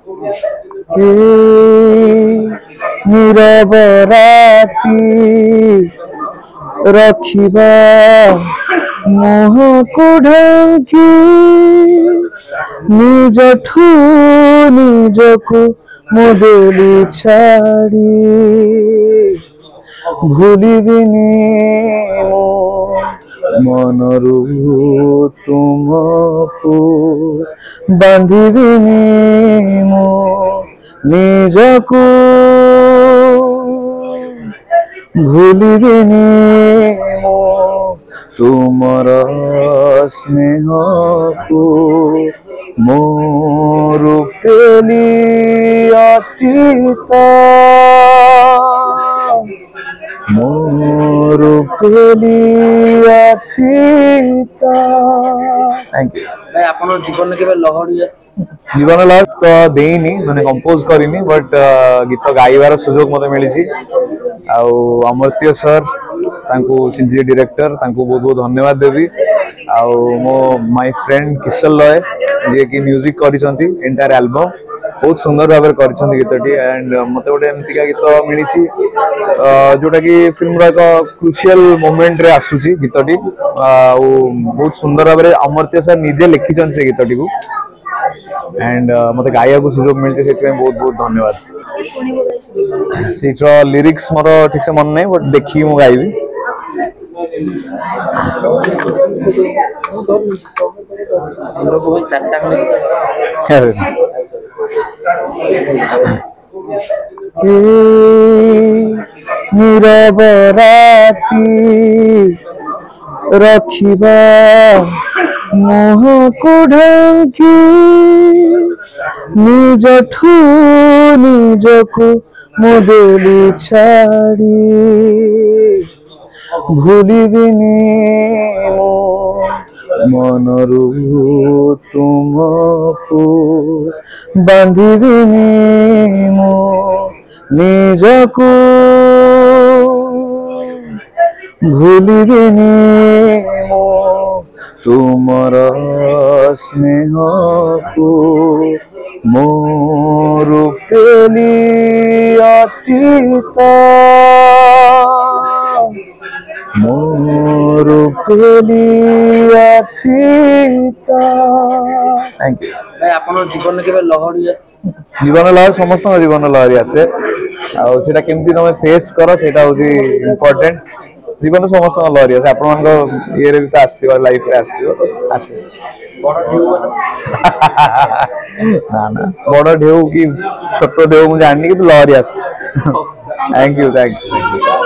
ଏ নীরব রাতি ରଖିବା ମୁହଁକୁ ଢାଙ୍କି ନିଜଠୁ ନିଜକୁ ମୁଁ ଦେଲି ଛାଡ଼ି ଭୁଲିବିନି ମୋ ମନରୁ ତୁମକୁ ବାନ୍ଧିବିନି ମୋ ନିଜକୁ ଭୁଲିବିନି ମୋ ତୁମର ସ୍ନେହକୁ ମୋର ପ୍ରେମୀ ଅତୀତ ମୋର ପ୍ରେମୀ ଅତୀତ। थैंक यू भाई आपण जीवन केबे लहरी जीवन लहर तो देनी मैंने कंपोज करनी बट गीत गाइबार सुजोग मत मिली अमर्त्य सर सिंजी डायरेक्टर बहुत बहुत धन्यवाद देवी आउ मो माय फ्रेंड किशोर लय जे कि म्यूजिक करिसंती एंटायर एल्बम बहुत सुंदर भाव में गीतटी एंड मत गोटे एमतीका गीत मिली जोटा कि फिल्म एक क्रुशियल मोमेंट रे आसुची गीतटी बहुत सुंदर भाव में अमर्त्य सर निजे लिखिछन से गीतटी को एंड मत गाया को सुजोग मिलते से बहुत बहुत धन्यवाद। सीटर लिरिक्स मोर ठीक से मन नहीं बट देखी मु गाइबी নীরব রাতি ରଖିବା ମୁହଁକୁ ଢାଙ୍କି ନିଜଠୁ ନିଜକୁ ମୁଁ ଦେଲି ଛାଡ଼ି ଭୁଲିବିନି ମୋ ମନରୁ ତୁମକୁ ବାନ୍ଧିବିନି ମୋ ନିଜକୁ ଭୁଲିବିନି ମୋ ତୁମର ସ୍ନେହକୁ ମୋର ପ୍ରେମୀ ଅତୀତ ମୋର ପ୍ରେମୀ ଅତୀତ। थैंक यू भाई आपण जीवन केबे लहरी जीवन लहर समस्त जीवन लहरी आसे आटा केमती तुम फेस कर सेटा हूँ इम्पोर्टेंट जीवन समस्त लहरी आसे आपण ये भी तो आसो लाइफ रे आसे ना ना बड़ ढेउ कि छोट ढेउ मुझे जानी कि लहरी आस। Thank you.